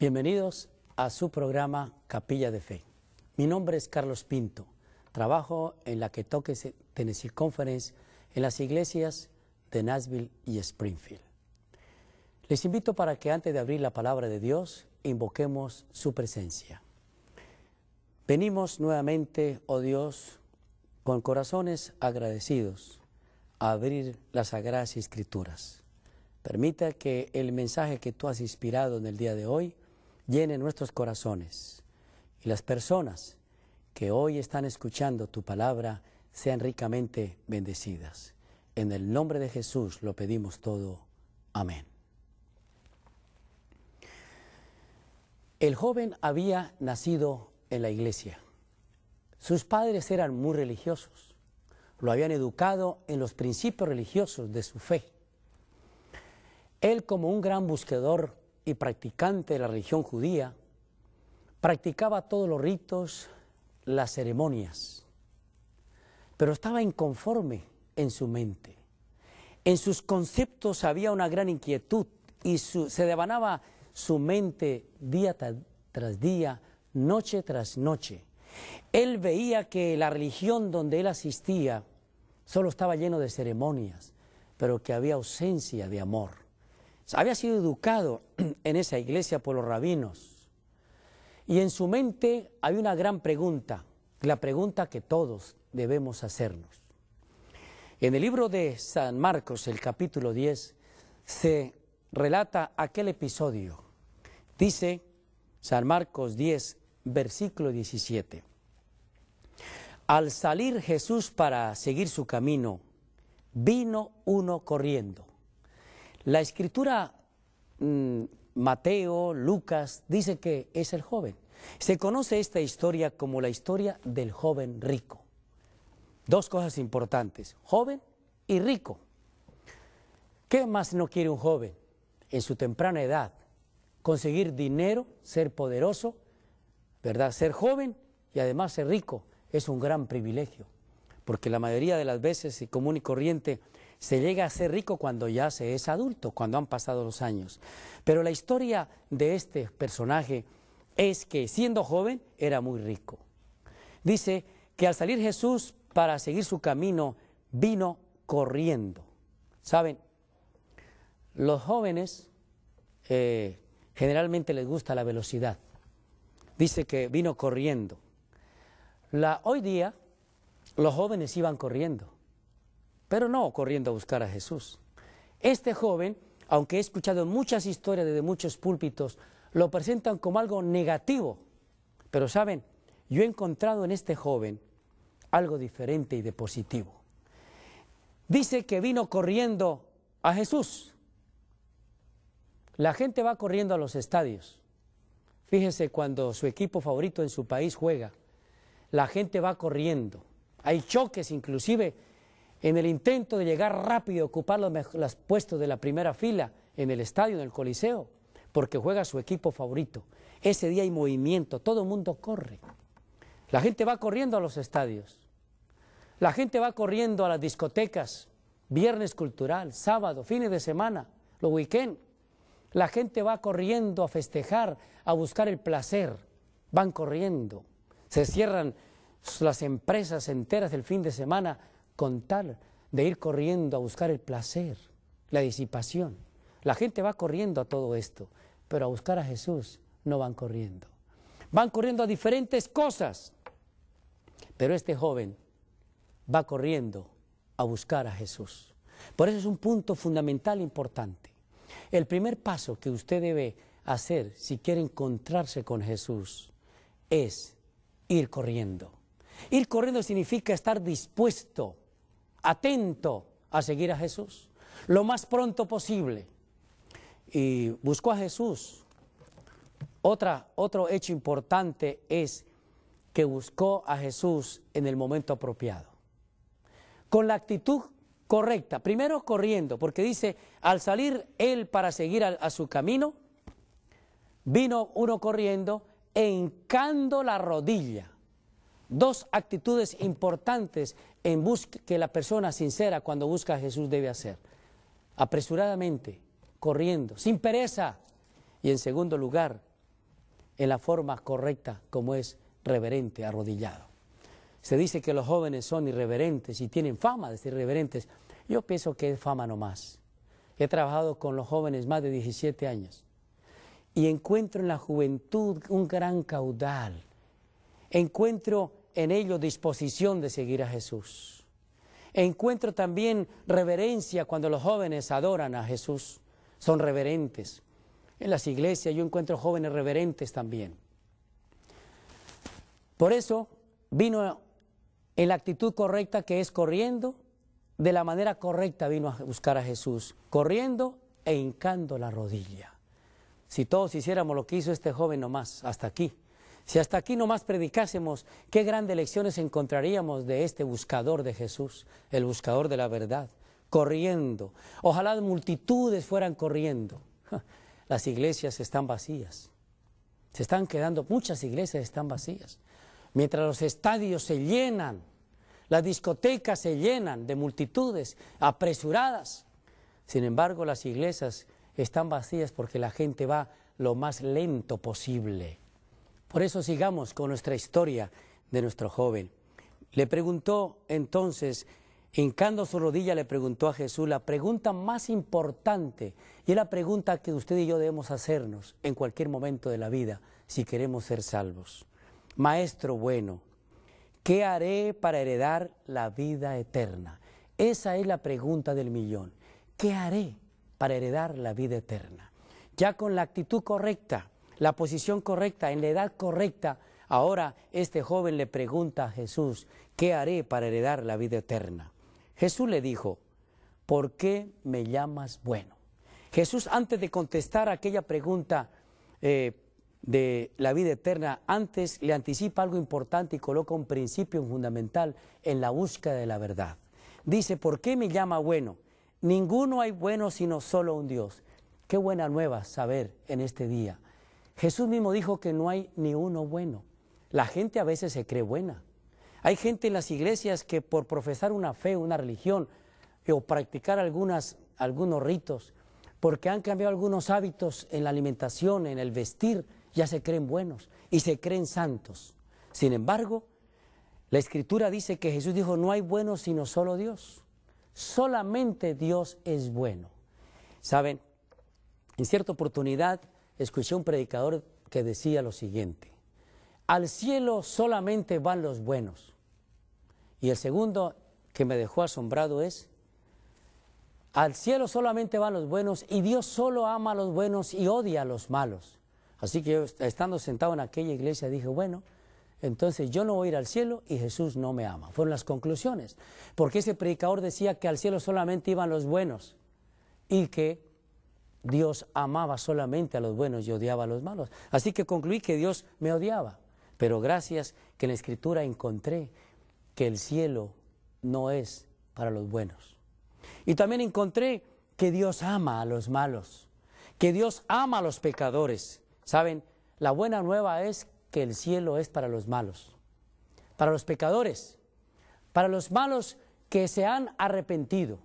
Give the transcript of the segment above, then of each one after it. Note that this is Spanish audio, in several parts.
Bienvenidos a su programa Capilla de Fe. Mi nombre es Carlos Pinto. Trabajo en la Kentucky Tennessee Conference en las iglesias de Nashville y Springfield. Les invito para que antes de abrir la palabra de Dios, invoquemos su presencia. Venimos nuevamente, oh Dios, con corazones agradecidos a abrir las Sagradas Escrituras. Permita que el mensaje que tú has inspirado en el día de hoy llene nuestros corazones y las personas que hoy están escuchando tu palabra sean ricamente bendecidas. En el nombre de Jesús lo pedimos todo. Amén. El joven había nacido en la iglesia. Sus padres eran muy religiosos. Lo habían educado en los principios religiosos de su fe. Él, como un gran buscador y practicante de la religión judía, practicaba todos los ritos, las ceremonias, pero estaba inconforme en su mente. En sus conceptos había una gran inquietud y se devanaba su mente día tras día, noche tras noche. Él veía que la religión donde él asistía solo estaba lleno de ceremonias, pero que había ausencia de amor. Había sido educado en esa iglesia por los rabinos y en su mente había una gran pregunta, la pregunta que todos debemos hacernos. En el libro de San Marcos, el capítulo 10, se relata aquel episodio. Dice San Marcos 10, versículo 17. Al salir Jesús para seguir su camino, vino uno corriendo. La escritura, Mateo, Lucas, dice que es el joven. Se conoce esta historia como la historia del joven rico. Dos cosas importantes, joven y rico. ¿Qué más no quiere un joven en su temprana edad? Conseguir dinero, ser poderoso, ¿verdad? Ser joven y además ser rico es un gran privilegio, porque la mayoría de las veces, común y corriente, se llega a ser rico cuando ya se es adulto, cuando han pasado los años. Pero la historia de este personaje es que siendo joven era muy rico. Dice que al salir Jesús para seguir su camino, vino corriendo. ¿Saben? Los jóvenes generalmente les gusta la velocidad. Dice que vino corriendo. Hoy día los jóvenes iban corriendo, pero no corriendo a buscar a Jesús. Este joven, aunque he escuchado muchas historias desde muchos púlpitos, lo presentan como algo negativo. Pero saben, yo he encontrado en este joven algo diferente y de positivo. Dice que vino corriendo a Jesús. La gente va corriendo a los estadios. Fíjese, cuando su equipo favorito en su país juega, la gente va corriendo. Hay choques inclusive en el intento de llegar rápido y ocupar los puestos de la primera fila en el estadio, en el Coliseo, porque juega su equipo favorito. Ese día hay movimiento, todo el mundo corre. La gente va corriendo a los estadios. La gente va corriendo a las discotecas, viernes cultural, sábado, fines de semana, los weekend. La gente va corriendo a festejar, a buscar el placer. Van corriendo. Se cierran las empresas enteras del fin de semana con tal de ir corriendo a buscar el placer, la disipación. La gente va corriendo a todo esto, pero a buscar a Jesús no van corriendo. Van corriendo a diferentes cosas, pero este joven va corriendo a buscar a Jesús. Por eso es un punto fundamental importante. El primer paso que usted debe hacer si quiere encontrarse con Jesús es ir corriendo. Ir corriendo significa estar dispuesto, atento a seguir a Jesús lo más pronto posible. Y buscó a Jesús. Otro hecho importante es que buscó a Jesús en el momento apropiado, con la actitud correcta. Primero corriendo, porque dice, al salir él para seguir a su camino, vino uno corriendo e hincando la rodilla. Dos actitudes importantes que la persona sincera cuando busca a Jesús debe hacer. Apresuradamente, corriendo, sin pereza. Y en segundo lugar, en la forma correcta, como es reverente, arrodillado. Se dice que los jóvenes son irreverentes y tienen fama de ser irreverentes. Yo pienso que es fama nomás. He trabajado con los jóvenes más de 17 años y encuentro en la juventud un gran caudal. Encuentro en ellos disposición de seguir a Jesús. Encuentro también reverencia cuando los jóvenes adoran a Jesús. Son reverentes. En las iglesias yo encuentro jóvenes reverentes también. Por eso vino en la actitud correcta, que es corriendo, de la manera correcta vino a buscar a Jesús, corriendo e hincando la rodilla. Si todos hiciéramos lo que hizo este joven nomás, hasta aquí, si hasta aquí nomás predicásemos, qué grandes lecciones encontraríamos de este buscador de Jesús, el buscador de la verdad, corriendo. Ojalá multitudes fueran corriendo. Las iglesias están vacías, se están quedando, muchas iglesias están vacías. Mientras los estadios se llenan, las discotecas se llenan de multitudes apresuradas. Sin embargo, las iglesias están vacías porque la gente va lo más lento posible. Por eso sigamos con nuestra historia de nuestro joven. Le preguntó entonces, hincando su rodilla, le preguntó a Jesús la pregunta más importante, y es la pregunta que usted y yo debemos hacernos en cualquier momento de la vida si queremos ser salvos. Maestro bueno, ¿qué haré para heredar la vida eterna? Esa es la pregunta del millón. ¿Qué haré para heredar la vida eterna? Ya con la actitud correcta, la posición correcta, en la edad correcta, ahora este joven le pregunta a Jesús, ¿qué haré para heredar la vida eterna? Jesús le dijo, ¿por qué me llamas bueno? Jesús, antes de contestar aquella pregunta de la vida eterna, antes le anticipa algo importante y coloca un principio fundamental en la búsqueda de la verdad. Dice, ¿por qué me llama bueno? Ninguno hay bueno sino solo un Dios. Qué buena nueva saber en este día. Jesús mismo dijo que no hay ni uno bueno. La gente a veces se cree buena. Hay gente en las iglesias que por profesar una fe, una religión o practicar algunos ritos, porque han cambiado algunos hábitos en la alimentación, en el vestir, ya se creen buenos y se creen santos. Sin embargo, la Escritura dice que Jesús dijo, no hay bueno sino solo Dios. Solamente Dios es bueno. ¿Saben? En cierta oportunidad escuché un predicador que decía lo siguiente, al cielo solamente van los buenos. Y el segundo que me dejó asombrado es, al cielo solamente van los buenos y Dios solo ama a los buenos y odia a los malos. Así que yo, estando sentado en aquella iglesia, dije, bueno, entonces yo no voy a ir al cielo y Jesús no me ama. Fueron las conclusiones. Porque ese predicador decía que al cielo solamente iban los buenos y que Dios amaba solamente a los buenos y odiaba a los malos. Así que concluí que Dios me odiaba. Pero gracias que en la Escritura encontré que el cielo no es para los buenos. Y también encontré que Dios ama a los malos, que Dios ama a los pecadores. ¿Saben? La buena nueva es que el cielo es para los malos, para los pecadores, para los malos que se han arrepentido.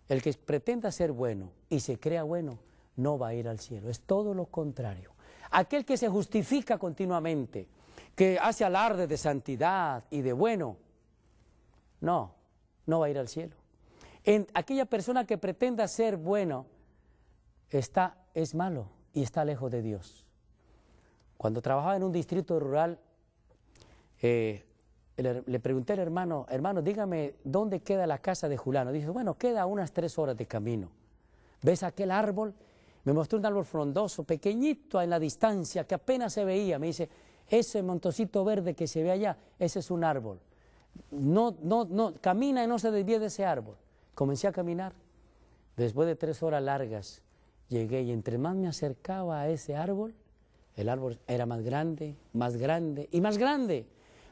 El que pretenda ser bueno y se crea bueno no va a ir al cielo, es todo lo contrario. Aquel que se justifica continuamente, que hace alarde de santidad y de bueno, no va a ir al cielo. Aquella persona que pretenda ser bueno es malo y está lejos de Dios. Cuando trabajaba en un distrito rural, le pregunté al hermano, dígame, ¿dónde queda la casa de Julano? Dice, bueno, queda a unas 3 horas de camino. ¿Ves aquel árbol? Me mostró un árbol frondoso, pequeñito en la distancia, que apenas se veía. Me dice, ese montoncito verde que se ve allá, ese es un árbol. No, camina y no se desvíe de ese árbol. Comencé a caminar. Después de 3 horas largas, llegué y entre más me acercaba a ese árbol, el árbol era más grande y más grande.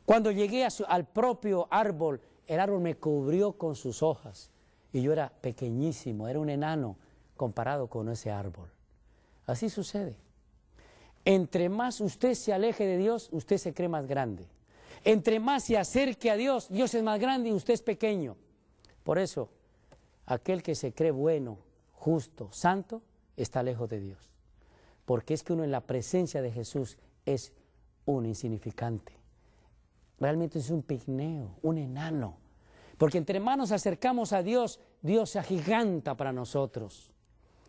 Cuando llegué al propio árbol, el árbol me cubrió con sus hojas y yo era pequeñísimo, era un enano comparado con ese árbol. Así sucede. Entre más usted se aleje de Dios, usted se cree más grande. Entre más se acerque a Dios, Dios es más grande y usted es pequeño. Por eso, aquel que se cree bueno, justo, santo, está lejos de Dios. porque es que uno en la presencia de Jesús es un insignificante. Realmente es un pigmeo, un enano. Porque entre más nos acercamos a Dios, Dios se agiganta para nosotros.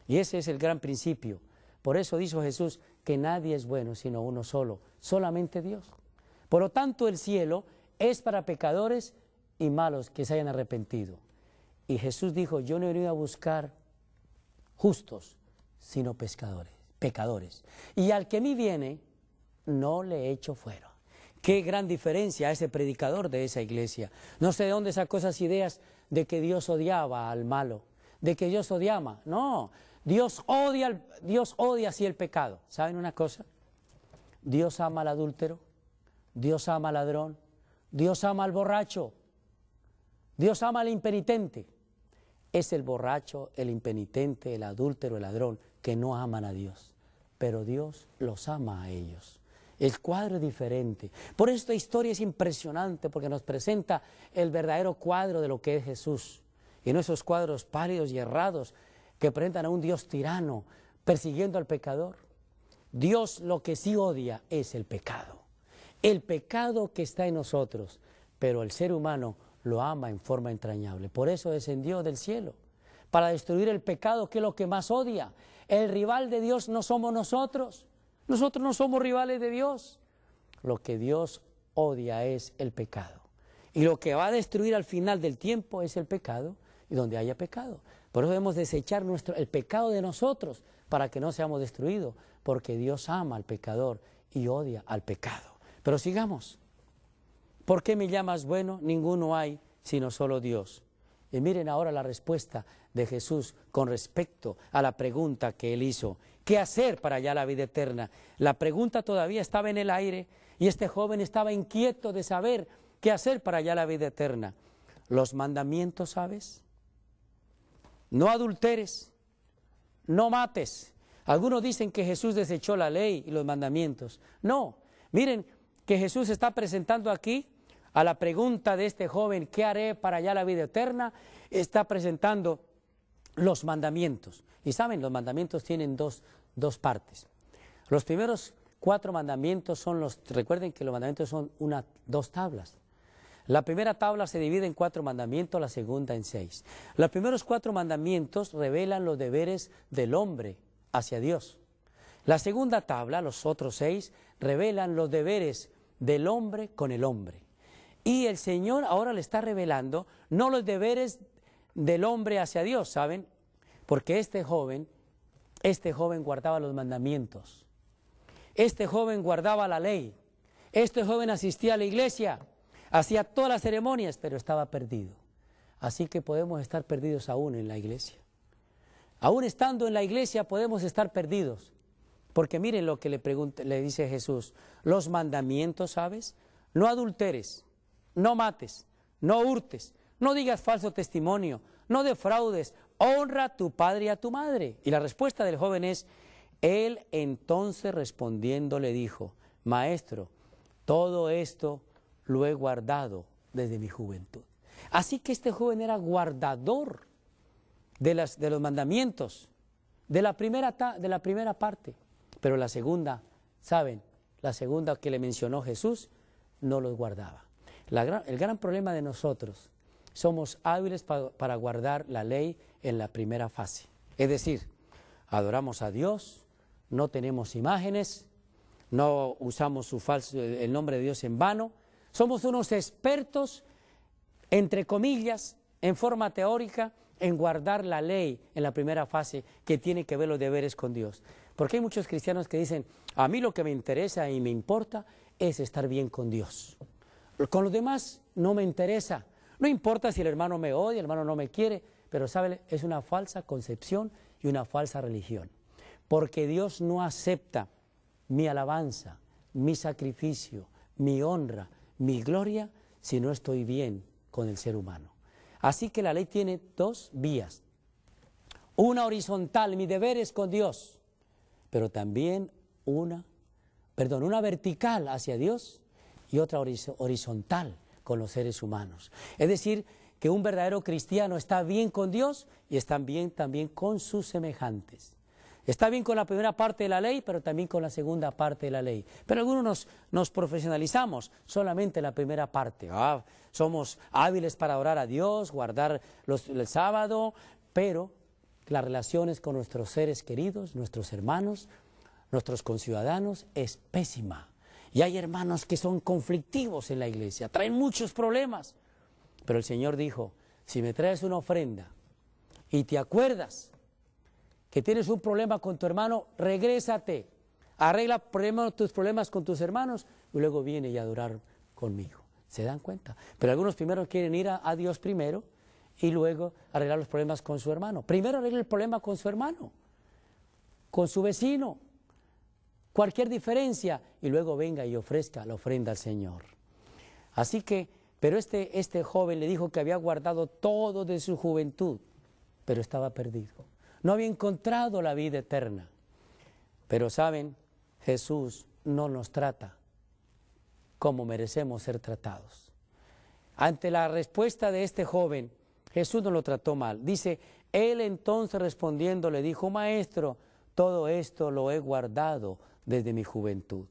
Y ese es el gran principio. Por eso dijo Jesús que nadie es bueno sino uno solo, solamente Dios. Por lo tanto, el cielo es para pecadores y malos que se hayan arrepentido. Y Jesús dijo, yo no he venido a buscar justos, sino pecadores. Y al que a mí viene, no le echo fuera. Qué gran diferencia a ese predicador de esa iglesia. No sé de dónde sacó esas ideas de que Dios odiaba al malo, de que Dios odiaba. No, Dios odia así el pecado. ¿Saben una cosa? Dios ama al adúltero, Dios ama al ladrón, Dios ama al borracho, Dios ama al impenitente. Es el borracho, el impenitente, el adúltero, el ladrón, que no aman a Dios. Pero Dios los ama a ellos. El cuadro es diferente. Por eso esta historia es impresionante, porque nos presenta el verdadero cuadro de lo que es Jesús. Y no esos cuadros pálidos y errados que presentan a un Dios tirano, persiguiendo al pecador. Dios lo que sí odia es el pecado. El pecado que está en nosotros, pero el ser humano lo ama en forma entrañable. Por eso descendió del cielo, para destruir el pecado, que es lo que más odia. El rival de Dios no somos nosotros. Nosotros no somos rivales de Dios. Lo que Dios odia es el pecado. Y lo que va a destruir al final del tiempo es el pecado, y donde haya pecado. Por eso debemos desechar el pecado de nosotros, para que no seamos destruidos, porque Dios ama al pecador y odia al pecado. Pero sigamos. ¿Por qué me llamas bueno? Ninguno hay, sino solo Dios. Y miren ahora la respuesta de Jesús con respecto a la pregunta que él hizo. ¿Qué hacer para hallar la vida eterna? La pregunta todavía estaba en el aire y este joven estaba inquieto de saber qué hacer para hallar la vida eterna. Los mandamientos, ¿sabes? No adulteres, no mates. Algunos dicen que Jesús desechó la ley y los mandamientos. No, miren que Jesús está presentando aquí a la pregunta de este joven, ¿qué haré para hallar la vida eterna? Está presentando los mandamientos. Y saben, los mandamientos tienen dos partes. Los primeros 4 mandamientos son recuerden que los mandamientos son 2 tablas. La primera tabla se divide en 4 mandamientos, la segunda en 6. Los primeros 4 mandamientos revelan los deberes del hombre hacia Dios. La segunda tabla, los otros 6, revelan los deberes del hombre con el hombre. Y el Señor ahora le está revelando no los deberes del hombre hacia Dios, ¿saben? Porque este joven guardaba los mandamientos. Este joven guardaba la ley. Este joven asistía a la iglesia, hacía todas las ceremonias, pero estaba perdido. Así que podemos estar perdidos aún en la iglesia. Aún estando en la iglesia podemos estar perdidos. Porque miren lo que le dice Jesús. Los mandamientos, ¿sabes? No adulteres, no mates, no hurtes, no digas falso testimonio, no defraudes, honra a tu padre y a tu madre. Y la respuesta del joven es, él entonces respondiendo le dijo, Maestro, todo esto lo he guardado desde mi juventud. Así que este joven era guardador de los mandamientos, de la primera parte. Pero la segunda, ¿saben? La segunda que le mencionó Jesús, no los guardaba. El gran problema de nosotros, somos hábiles para guardar la ley en la primera fase. Es decir, adoramos a Dios, no tenemos imágenes, no usamos el nombre de Dios en vano, somos unos expertos, entre comillas, en forma teórica, en guardar la ley en la primera fase que tiene que ver los deberes con Dios. Porque hay muchos cristianos que dicen, a mí lo que me interesa y me importa es estar bien con Dios. Con los demás no me interesa. No importa si el hermano me odia, el hermano no me quiere, pero ¿sabe? Es una falsa concepción y una falsa religión. Porque Dios no acepta mi alabanza, mi sacrificio, mi honra, mi gloria, si no estoy bien con el ser humano. Así que la ley tiene 2 vías. Una horizontal, mi deber es con Dios, pero también una vertical hacia Dios y otra horizontal con los seres humanos. Es decir, que un verdadero cristiano está bien con Dios y está bien también con sus semejantes. Está bien con la primera parte de la ley, pero también con la segunda parte de la ley. Pero algunos nos profesionalizamos solamente en la primera parte. Somos hábiles para orar a Dios, guardar el sábado, pero las relaciones con nuestros seres queridos, nuestros hermanos, nuestros conciudadanos, es pésima. Y hay hermanos que son conflictivos en la iglesia, traen muchos problemas. Pero el Señor dijo, si me traes una ofrenda y te acuerdas que tienes un problema con tu hermano, regrésate, arregla tus problemas con tus hermanos y luego viene y adorar conmigo. ¿Se dan cuenta? Pero algunos primero quieren ir a Dios primero y luego arreglar los problemas con su hermano. Primero arregla el problema con su hermano, con su vecino, cualquier diferencia, y luego venga y ofrezca la ofrenda al Señor. Así que, pero este joven le dijo que había guardado todo de su juventud, pero estaba perdido. No había encontrado la vida eterna. Pero saben, Jesús no nos trata como merecemos ser tratados. Ante la respuesta de este joven, Jesús no lo trató mal. Dice, él entonces respondiendo le dijo, Maestro, todo esto lo he guardado desde mi juventud.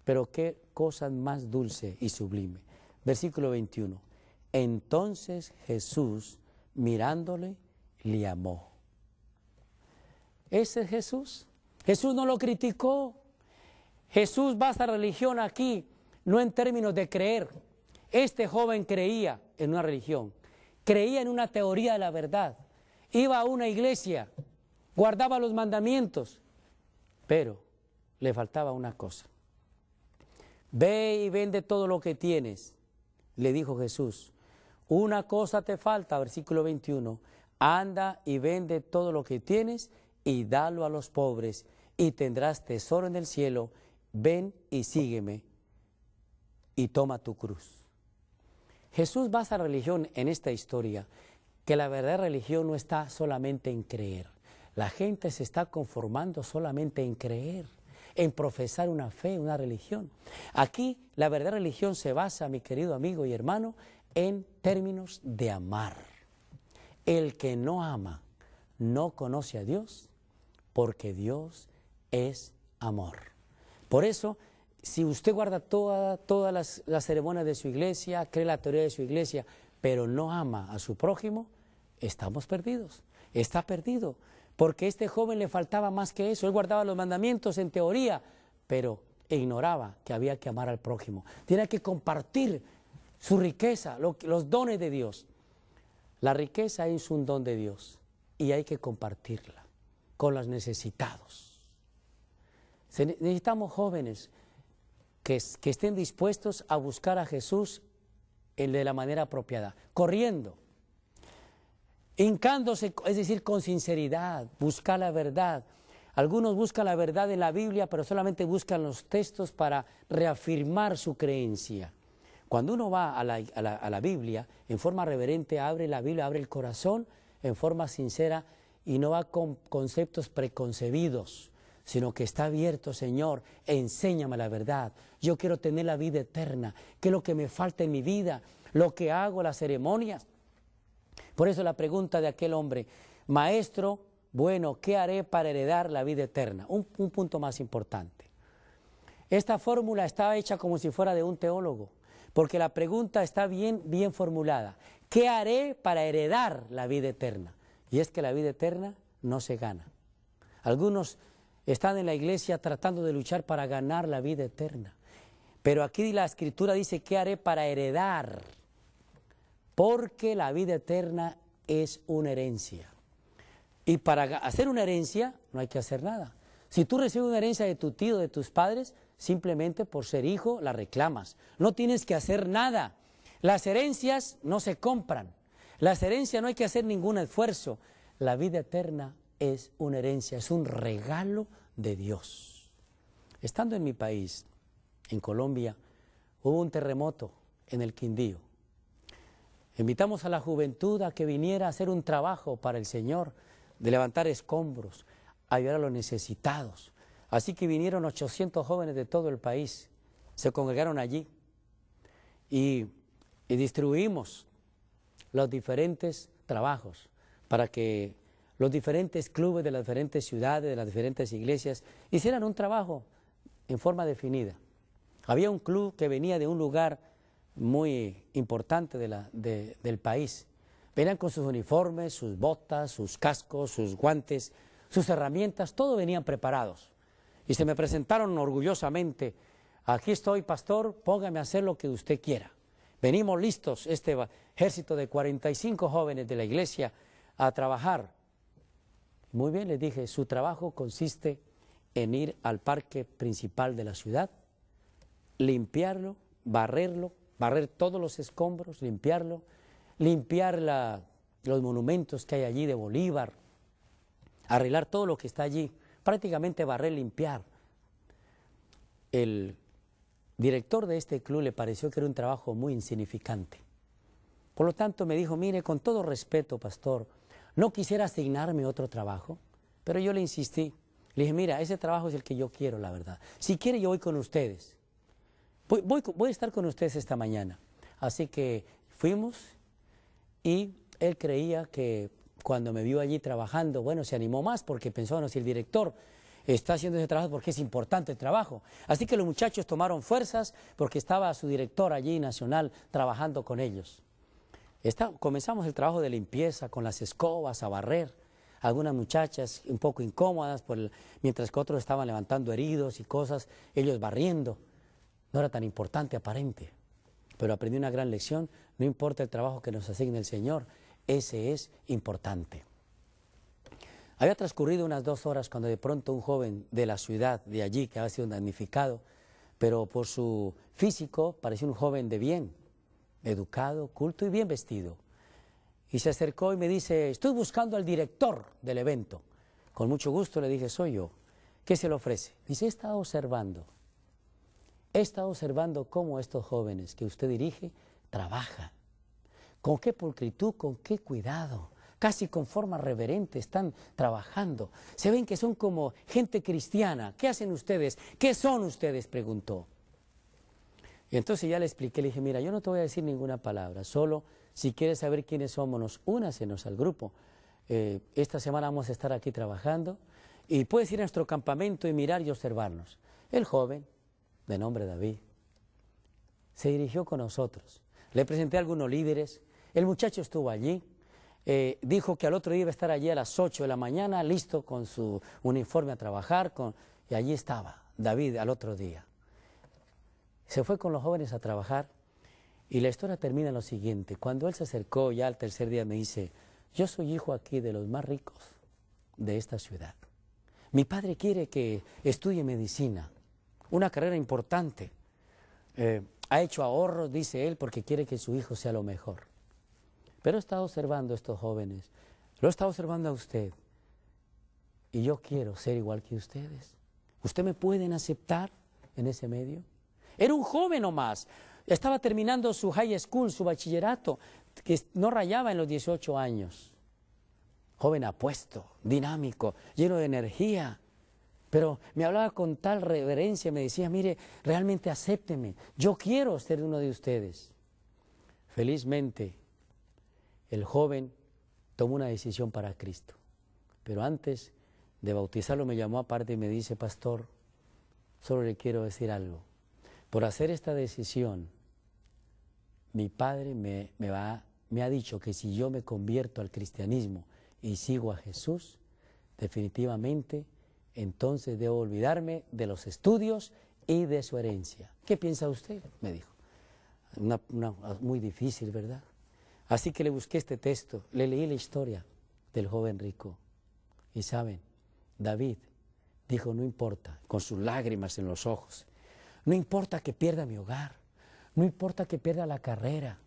Pero qué cosa más dulce y sublime. Versículo 21. Entonces Jesús, mirándole, le amó. Ese es Jesús. Jesús no lo criticó. Jesús basa religión aquí, no en términos de creer. Este joven creía en una religión, creía en una teoría de la verdad, iba a una iglesia, guardaba los mandamientos, pero le faltaba una cosa. Ve y vende todo lo que tienes, le dijo Jesús. Una cosa te falta, versículo 21, anda y vende todo lo que tienes y dalo a los pobres, y tendrás tesoro en el cielo. Ven y sígueme, y toma tu cruz. Jesús basa la religión en esta historia, que la verdadera religión no está solamente en creer. La gente se está conformando solamente en creer, en profesar una fe, una religión. Aquí la verdadera religión se basa, mi querido amigo y hermano, en términos de amar. El que no ama no conoce a Dios, porque Dios es amor. Por eso, si usted guarda todas las ceremonias de su iglesia, cree la teoría de su iglesia, pero no ama a su prójimo, estamos perdidos. Está perdido, porque a este joven le faltaba más que eso. Él guardaba los mandamientos en teoría, pero ignoraba que había que amar al prójimo. Tiene que compartir su riqueza, los dones de Dios. La riqueza es un don de Dios y hay que compartirla con los necesitados. Necesitamos jóvenes que estén dispuestos a buscar a Jesús de la manera apropiada, corriendo, hincándose, es decir, con sinceridad, buscar la verdad. Algunos buscan la verdad en la Biblia, pero solamente buscan los textos para reafirmar su creencia. Cuando uno va a la Biblia, en forma reverente, abre la Biblia, abre el corazón, en forma sincera, y no va con conceptos preconcebidos, sino que está abierto. Señor, enséñame la verdad. Yo quiero tener la vida eterna. ¿Qué es lo que me falta en mi vida? Lo que hago, las ceremonias. Por eso la pregunta de aquel hombre, Maestro, bueno, ¿qué haré para heredar la vida eterna? Un punto más importante. Esta fórmula está hecha como si fuera de un teólogo, porque la pregunta está bien formulada. ¿Qué haré para heredar la vida eterna? Y es que la vida eterna no se gana. Algunos están en la iglesia tratando de luchar para ganar la vida eterna. Pero aquí la Escritura dice, ¿qué haré para heredar? Porque la vida eterna es una herencia. Y para hacer una herencia no hay que hacer nada. Si tú recibes una herencia de tu tío, de tus padres, simplemente por ser hijo la reclamas. No tienes que hacer nada. Las herencias no se compran. Las herencias no hay que hacer ningún esfuerzo. La vida eterna es una herencia, es un regalo de Dios. Estando en mi país, en Colombia, hubo un terremoto en el Quindío. Invitamos a la juventud a que viniera a hacer un trabajo para el Señor, de levantar escombros, ayudar a los necesitados. Así que vinieron 800 jóvenes de todo el país, se congregaron allí y distribuimos los diferentes trabajos para que los diferentes clubes de las diferentes ciudades, de las diferentes iglesias, hicieran un trabajo en forma definida. Había un club que venía de un lugar muy importante del país. Venían con sus uniformes, sus botas, sus cascos, sus guantes, sus herramientas, todo venían preparados. Y se me presentaron orgullosamente: aquí estoy, pastor, póngame a hacer lo que usted quiera. Venimos listos, este ejército de 45 jóvenes de la iglesia, a trabajar. Muy bien, les dije, su trabajo consiste en ir al parque principal de la ciudad, limpiarlo, barrer todos los escombros, limpiarlo, limpiar los monumentos que hay allí de Bolívar, arreglar todo lo que está allí, prácticamente barrer, limpiar. El director de este club le pareció que era un trabajo muy insignificante. Por lo tanto me dijo: mire, con todo respeto, pastor, ¿no quisiera asignarme otro trabajo? Pero yo le insistí, le dije: mira, ese trabajo es el que yo quiero, la verdad. Si quiere, yo voy con ustedes. Voy a estar con ustedes esta mañana. Así que fuimos, y él creía que cuando me vio allí trabajando, bueno, se animó más porque pensó: bueno, si el director está haciendo ese trabajo, porque es importante el trabajo. Así que los muchachos tomaron fuerzas porque estaba su director allí nacional trabajando con ellos. Comenzamos el trabajo de limpieza con las escobas, a barrer. Algunas muchachas un poco incómodas, mientras que otros estaban levantando heridos y cosas, ellos barriendo. No era tan importante aparente, pero aprendí una gran lección: no importa el trabajo que nos asigne el Señor, ese es importante. Había transcurrido unas 2 horas cuando de pronto un joven de la ciudad, de allí, que había sido damnificado, pero por su físico parecía un joven de bien, educado, culto y bien vestido. Y se acercó y me dice: estoy buscando al director del evento. Con mucho gusto le dije: soy yo. ¿Qué se le ofrece? Dice: he estado observando cómo estos jóvenes que usted dirige trabajan. Con qué pulcritud, con qué cuidado, casi con forma reverente están trabajando. Se ven que son como gente cristiana. ¿Qué hacen ustedes? ¿Qué son ustedes?, preguntó. Y entonces ya le expliqué, le dije: mira, yo no te voy a decir ninguna palabra, solo si quieres saber quiénes somos, únasenos al grupo. Esta semana vamos a estar aquí trabajando y puedes ir a nuestro campamento y mirar y observarnos. El joven, de nombre David, se dirigió con nosotros. Le presenté a algunos líderes, el muchacho estuvo allí, dijo que al otro día iba a estar allí a las 8 de la mañana, listo con su uniforme a trabajar, y allí estaba David al otro día. Se fue con los jóvenes a trabajar y la historia termina en lo siguiente. Cuando él se acercó ya al tercer día me dice: yo soy hijo aquí de los más ricos de esta ciudad. Mi padre quiere que estudie medicina, una carrera importante. Ha hecho ahorros, dice él, porque quiere que su hijo sea lo mejor. Pero he estado observando a estos jóvenes, lo he estado observando a usted, y yo quiero ser igual que ustedes. ¿Usted me pueden aceptar en ese medio? Era un joven nomás, estaba terminando su high school, su bachillerato, que no rayaba en los 18 años. Joven apuesto, dinámico, lleno de energía. Pero me hablaba con tal reverencia, me decía: mire, realmente acépteme, yo quiero ser uno de ustedes. Felizmente, el joven tomó una decisión para Cristo. Pero antes de bautizarlo me llamó aparte y me dice: pastor, solo le quiero decir algo. Por hacer esta decisión, mi padre me ha dicho que si yo me convierto al cristianismo y sigo a Jesús, definitivamente entonces debo olvidarme de los estudios y de su herencia. ¿Qué piensa usted?, me dijo. Muy difícil, ¿verdad? Así que le busqué este texto, le leí la historia del joven rico. Y saben, David dijo: no importa, con sus lágrimas en los ojos, no importa que pierda mi hogar, no importa que pierda la carrera,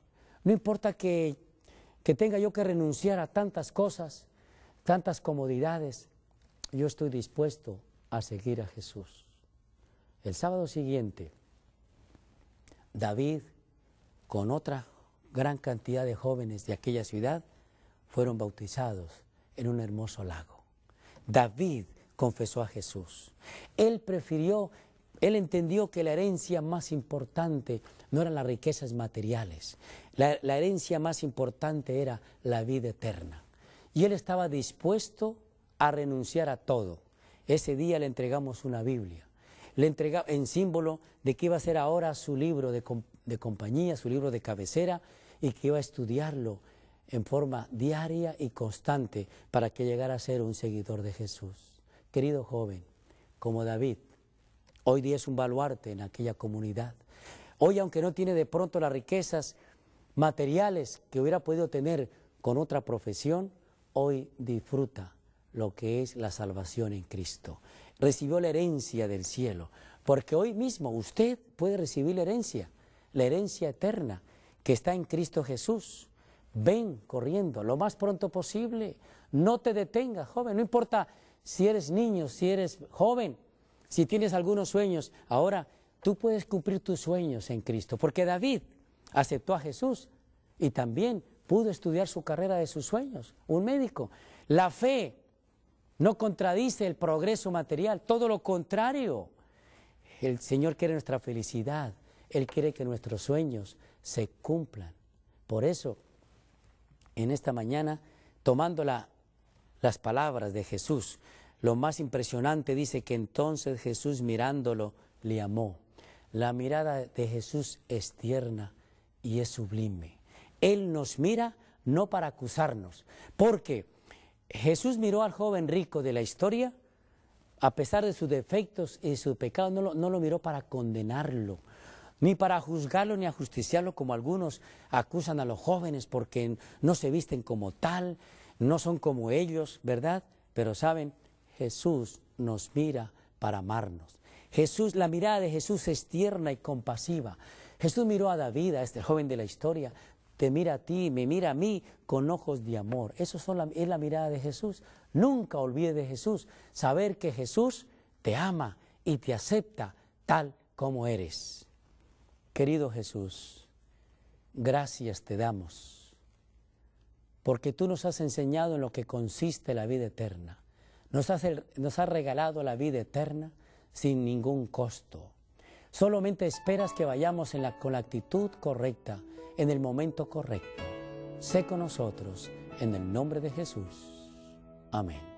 no importa que tenga yo que renunciar a tantas cosas, tantas comodidades, yo estoy dispuesto a seguir a Jesús. El sábado siguiente, David, con otra gran cantidad de jóvenes de aquella ciudad, fueron bautizados en un hermoso lago. David confesó a Jesús. Él entendió que la herencia más importante no eran las riquezas materiales. La herencia más importante era la vida eterna. y él estaba dispuesto a renunciar a todo. Ese día le entregamos una Biblia, le entregamos en símbolo de que iba a ser ahora su libro de compañía, su libro de cabecera, y que iba a estudiarlo en forma diaria y constante para que llegara a ser un seguidor de Jesús. Querido joven, como David, hoy día es un baluarte en aquella comunidad. Hoy, aunque no tiene de pronto las riquezas materiales que hubiera podido tener con otra profesión, hoy disfruta lo que es la salvación en Cristo. Recibió la herencia del cielo, porque hoy mismo usted puede recibir la herencia eterna que está en Cristo Jesús. Ven corriendo lo más pronto posible, no te detengas, joven, no importa si eres niño, si eres joven, si tienes algunos sueños, ahora tú puedes cumplir tus sueños en Cristo, porque David aceptó a Jesús y también pudo estudiar su carrera de sus sueños, un médico. La fe no contradice el progreso material, todo lo contrario. El Señor quiere nuestra felicidad, Él quiere que nuestros sueños se cumplan. Por eso, en esta mañana, tomando las palabras de Jesús, lo más impresionante dice que entonces Jesús mirándolo le amó. La mirada de Jesús es tierna y es sublime. Él nos mira no para acusarnos, porque Jesús miró al joven rico de la historia, a pesar de sus defectos y su pecado, no lo miró para condenarlo, ni para juzgarlo ni ajusticiarlo como algunos acusan a los jóvenes porque no se visten como tal, no son como ellos, ¿verdad? Pero saben, Jesús nos mira para amarnos. La mirada de Jesús es tierna y compasiva. Jesús miró a David, a este joven de la historia, te mira a ti, me mira a mí con ojos de amor. Eso es la mirada de Jesús. Nunca olvides de Jesús, saber que Jesús te ama y te acepta tal como eres. Querido Jesús, gracias te damos, porque tú nos has enseñado en lo que consiste la vida eterna. Nos has regalado la vida eterna sin ningún costo. Solamente esperas que vayamos con la actitud correcta, en el momento correcto. Sé con nosotros, en el nombre de Jesús. Amén.